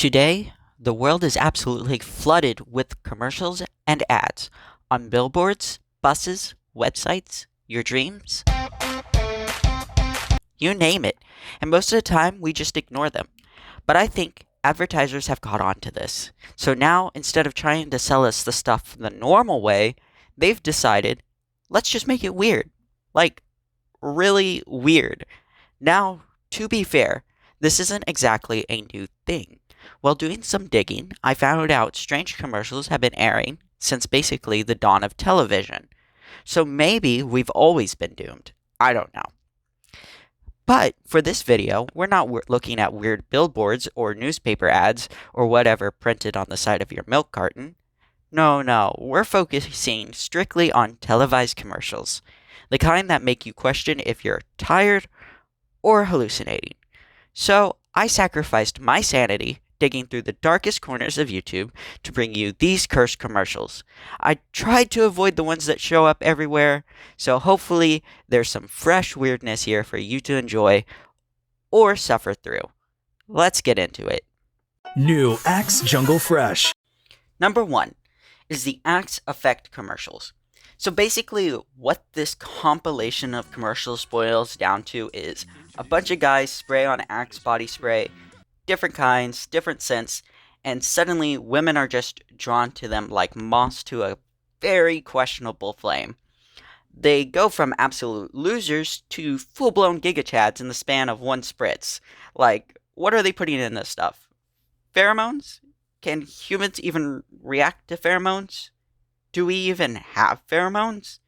Today, the world is absolutely flooded with commercials and ads on billboards, buses, websites, your dreams, you name it. And most of the time, we just ignore them. But I think advertisers have caught on to this. So now, instead of trying to sell us the stuff the normal way, they've decided, let's just make it weird. Like, really weird. Now, to be fair, this isn't exactly a new thing. While doing some digging, I found out strange commercials have been airing since basically the dawn of television. So maybe we've always been doomed. I don't know. But for this video, we're not looking at weird billboards or newspaper ads or whatever printed on the side of your milk carton. No, we're focusing strictly on televised commercials. The kind that make you question if you're tired or hallucinating. So I sacrificed my sanity digging through the darkest corners of YouTube to bring you these cursed commercials. I tried to avoid the ones that show up everywhere, so hopefully there's some fresh weirdness here for you to enjoy or suffer through. Let's get into it. New Axe Jungle Fresh. Number 1 is the Axe Effect commercials. So basically, what this compilation of commercials boils down to is a bunch of guys spray on Axe body spray, different kinds, different scents, and suddenly women are just drawn to them like moths to a very questionable flame. They go from absolute losers to full-blown gigachads in the span of one spritz. Like, what are they putting in this stuff? Pheromones? Can humans even react to pheromones? Do we even have pheromones?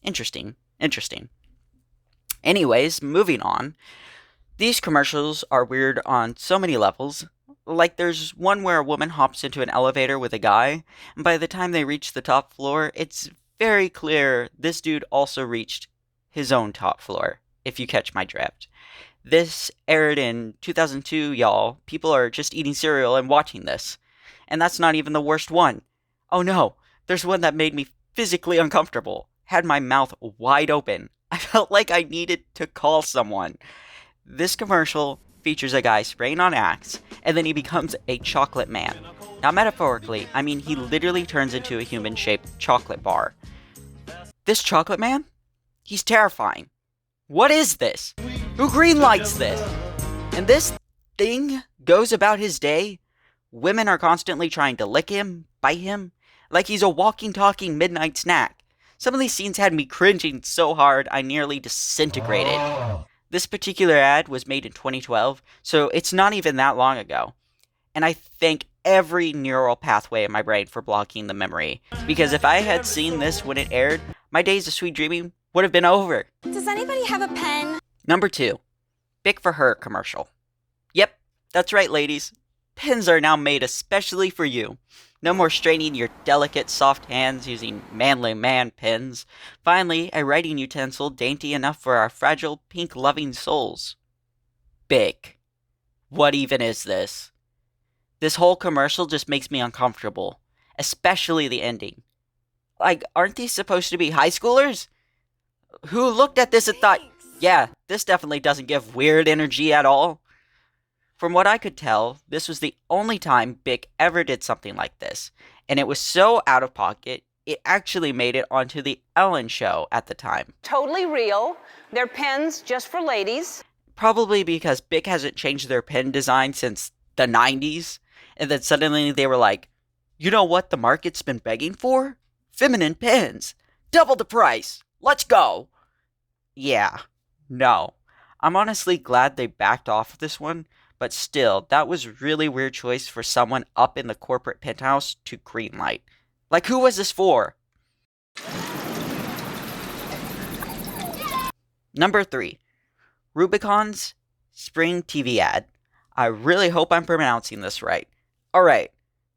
Interesting. Anyways, moving on. These commercials are weird on so many levels. Like there's one where a woman hops into an elevator with a guy, and by the time they reach the top floor, it's very clear this dude also reached his own top floor, if you catch my drift. This aired in 2002, y'all. People are just eating cereal and watching this. And that's not even the worst one. Oh no, there's one that made me physically uncomfortable. Had my mouth wide open. I felt like I needed to call someone. This commercial features a guy spraying on Axe, and then he becomes a chocolate man. Now metaphorically, I mean he literally turns into a human-shaped chocolate bar. This chocolate man? He's terrifying. What is this? Who greenlights this? And this thing goes about his day. Women are constantly trying to lick him, bite him, like he's a walking, talking midnight snack. Some of these scenes had me cringing so hard I nearly disintegrated. This particular ad was made in 2012, so it's not even that long ago. And I thank every neural pathway in my brain for blocking the memory, because if I had seen this when it aired, my days of sweet dreaming would have been over. Does anybody have a pen? Number 2, Bic for Her commercial. Yep, that's right, ladies. Pens are now made especially for you. No more straining your delicate, soft hands using manly man pens. Finally, a writing utensil dainty enough for our fragile, pink-loving souls. Bic. What even is this? This whole commercial just makes me uncomfortable. Especially the ending. Like, aren't these supposed to be high schoolers? Who looked at this and thought, yeah, this definitely doesn't give weird energy at all? From what I could tell, this was the only time Bic ever did something like this, and it was so out of pocket, it actually made it onto the Ellen Show at the time. Totally real. They're pens just for ladies. Probably because Bic hasn't changed their pen design since the 90s, and then suddenly they were like, you know what the market's been begging for? Feminine pens. Double the price. Let's go. Yeah. No. I'm honestly glad they backed off of this one. But still, that was really weird choice for someone up in the corporate penthouse to greenlight. Like, who was this for? Number 3, Rubicon's Spring TV ad. I really hope I'm pronouncing this right. Alright,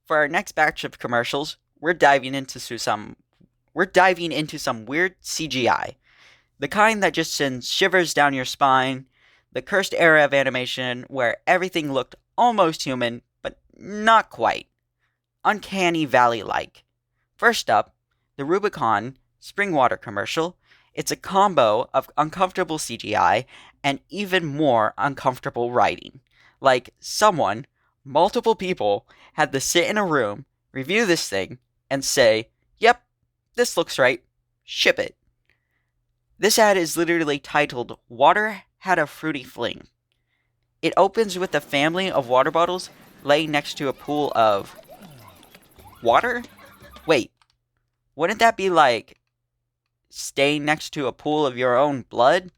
for our next batch of commercials, we're diving into some weird CGI. The kind that just sends shivers down your spine. The cursed era of animation where everything looked almost human, but not quite. Uncanny Valley-like. First up, the Rubicon spring water commercial. It's a combo of uncomfortable CGI and even more uncomfortable writing. Like multiple people, had to sit in a room, review this thing, and say, "Yep, this looks right. Ship it." This ad is literally titled, "Water Had a Fruity Fling." It opens with a family of water bottles laying next to a pool of water? Wait, wouldn't that be like staying next to a pool of your own blood?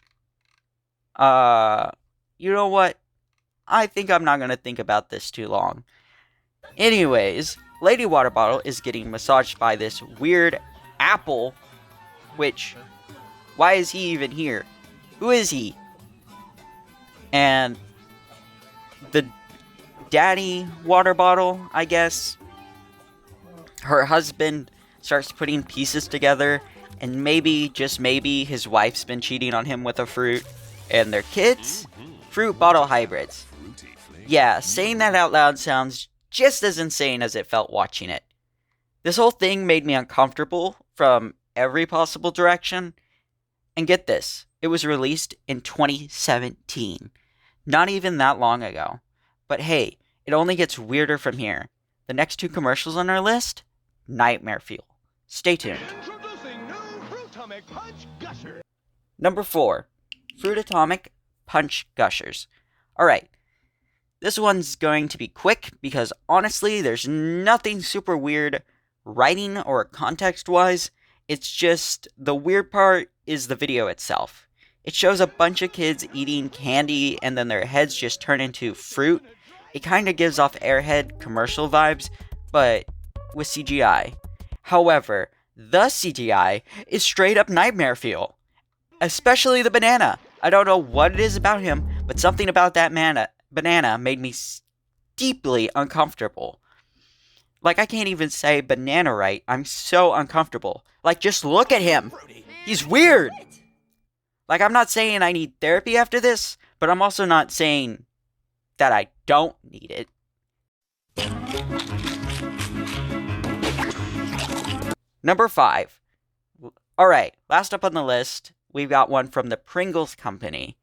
You know what? I think I'm not gonna think about this too long. Anyways, Lady Water Bottle is getting massaged by this weird apple, which, why is he even here? Who is he? And the daddy water bottle, I guess, her husband starts putting pieces together, and maybe, just maybe, his wife's been cheating on him with a fruit, and their kids? Fruit bottle hybrids. Yeah, saying that out loud sounds just as insane as it felt watching it. This whole thing made me uncomfortable from every possible direction. And get this, it was released in 2017. Not even that long ago. But hey, it only gets weirder from here. The next 2 commercials on our list? Nightmare fuel. Stay tuned. Introducing new Fruitomic Punch Gusher. Number 4. Fruitomic Punch Gushers. Alright, this one's going to be quick because honestly, there's nothing super weird writing or context-wise. It's just, the weird part is the video itself. It shows a bunch of kids eating candy and then their heads just turn into fruit. It kind of gives off Airhead commercial vibes, but with CGI. However, the CGI is straight up nightmare fuel. Especially the banana. I don't know what it is about him, but something about that banana made me deeply uncomfortable. Like, I can't even say banana right. I'm so uncomfortable. Like, just look at him. He's weird. Like, I'm not saying I need therapy after this, but I'm also not saying that I don't need it. Number 5. Alright, last up on the list, we've got one from the Pringles Company.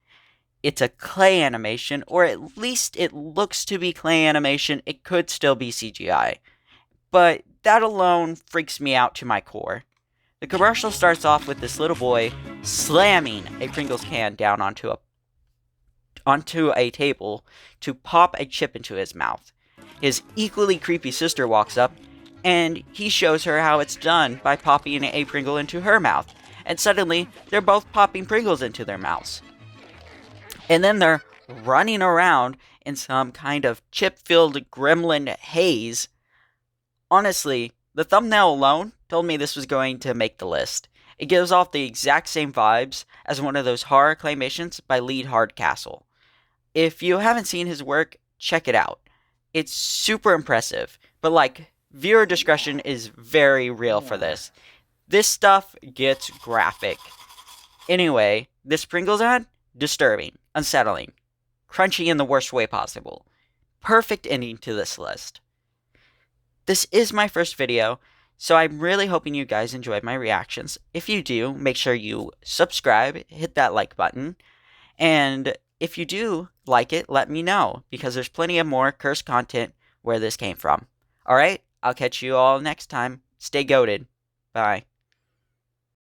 It's a clay animation, or at least it looks to be clay animation. It could still be CGI. But that alone freaks me out to my core. The commercial starts off with this little boy slamming a Pringles can down onto a table to pop a chip into his mouth. His equally creepy sister walks up, and he shows her how it's done by popping a Pringle into her mouth. And suddenly, they're both popping Pringles into their mouths. And then they're running around in some kind of chip-filled gremlin haze. Honestly, the thumbnail alone told me this was going to make the list. It gives off the exact same vibes as one of those horror claymations by Lee Hardcastle. If you haven't seen his work, check it out. It's super impressive, but like, viewer discretion is very real for this. This stuff gets graphic. Anyway, this Pringles ad? Disturbing, unsettling, crunchy in the worst way possible. Perfect ending to this list. This is my first video, so I'm really hoping you guys enjoyed my reactions. If you do, make sure you subscribe, hit that like button, and if you do like it, let me know, because there's plenty of more cursed content where this came from. Alright, I'll catch you all next time. Stay goated. Bye.